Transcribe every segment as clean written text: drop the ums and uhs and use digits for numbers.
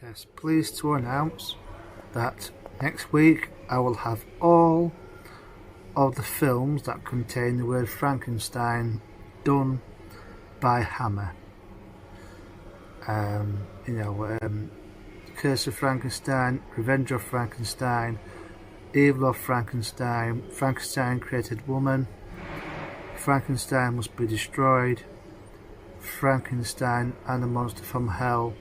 Yes, pleased to announce that next week I will have all of the films that contain the word Frankenstein done by Hammer. Curse of Frankenstein, Revenge of Frankenstein, Evil of Frankenstein, Frankenstein Created Woman, Frankenstein Must Be Destroyed, Frankenstein and the Monster from Hell,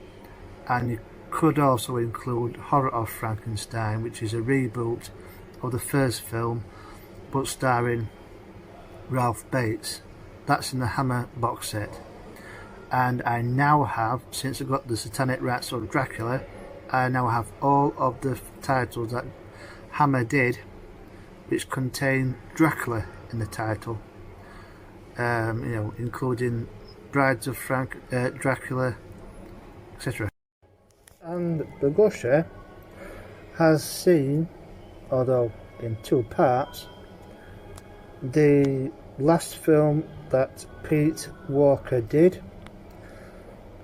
and you could also include Horror of Frankenstein, which is a reboot of the first film but starring Ralph Bates. That's in the Hammer box set. And I now have, since I got the Satanic Rats of Dracula, I now have all of the titles that Hammer did which contain Dracula in the title, including Brides of Dracula, etc. And the Gusher has seen, although in two parts, the last film that Pete Walker did,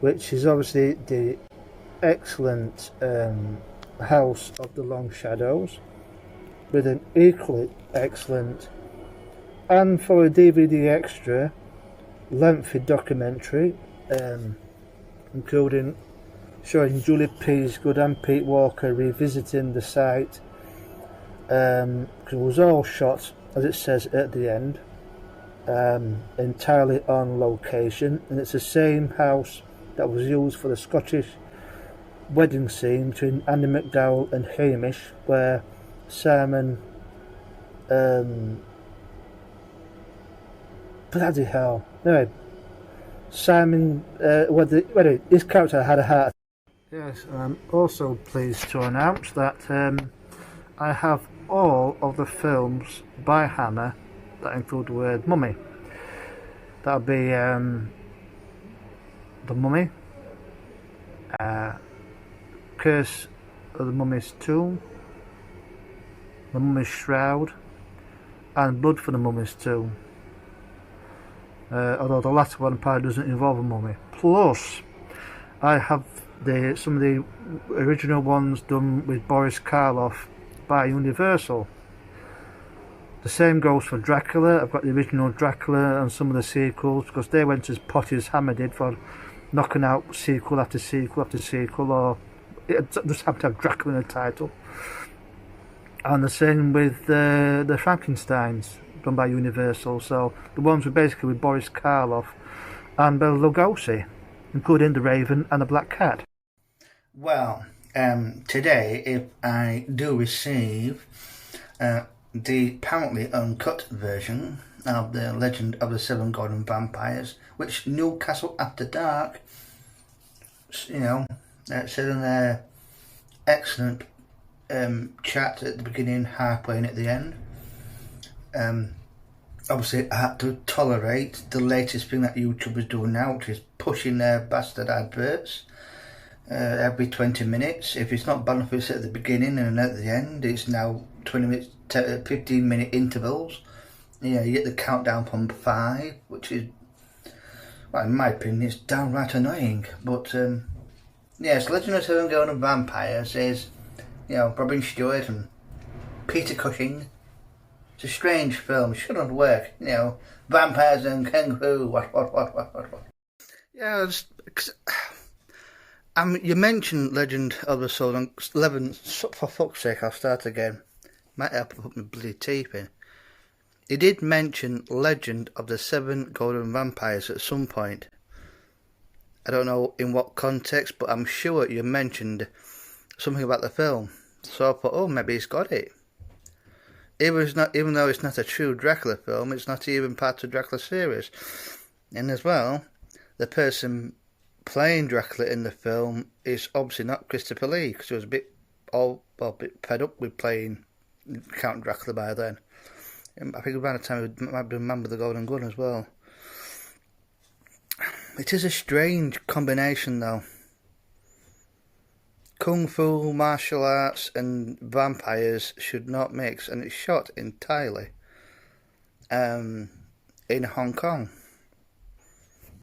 which is obviously the excellent House of the Long Shadows, with an equally excellent, and for a DVD extra, lengthy documentary, including showing Julie Peasgood and Pete Walker revisiting the site. It was all shot, as it says at the end, entirely on location, and it's the same house that was used for the Scottish wedding scene between Andy McDowell and Hamish, where Simon bloody hell, anyway, Simon his character had a heart. Yes, and I'm also pleased to announce that I have all of the films by Hammer that include the word mummy. That'll be The Mummy, Curse of the Mummy's Tomb, The Mummy's Shroud, and Blood for the Mummy's Tomb. Although the latter one probably doesn't involve a mummy. Plus, I have some of the original ones done with Boris Karloff by Universal. The same goes for Dracula. I've got the original Dracula and some of the sequels, because they went as potty as Hammer did for knocking out sequel after sequel after sequel, or it just happened to have Dracula in the title. And the same with the Frankensteins done by Universal. So the ones were basically with Boris Karloff and Bela Lugosi, including The Raven and The Black Cat. Well, today, if I do receive the apparently uncut version of the Legend of the Seven Golden Vampires, which Newcastle After Dark, said in their excellent chat at the beginning, halfway and at the end. Obviously I had to tolerate the latest thing that YouTube is doing now, which is pushing their bastard adverts every 20 minutes. If it's not benefits at the beginning and at the end, it's now 20 minutes, 15 minute intervals. You get the countdown from 5, which is, well, in my opinion, it's downright annoying. But yes, Legend of Seven Golden Vampires is, Robin Stewart and Peter Cushing. It's a strange film. It shouldn't work. Vampires and kung fu. What. Yeah, you mentioned Legend of the Seven 11. For fuck's sake, I'll start again. Might have to put my bloody teeth in. He did mention Legend of the Seven Golden Vampires at some point. I don't know in what context, but I'm sure you mentioned something about the film. So I thought, maybe he's got it. Even though it's not a true Dracula film, it's not even part of the Dracula series. And as well, the person playing Dracula in the film is obviously not Christopher Lee, because he was a bit fed up with playing Count Dracula by then. I think around the time he might be Man with the Golden Gun as well. It is a strange combination though. Kung Fu, martial arts and vampires should not mix, and it's shot entirely in Hong Kong.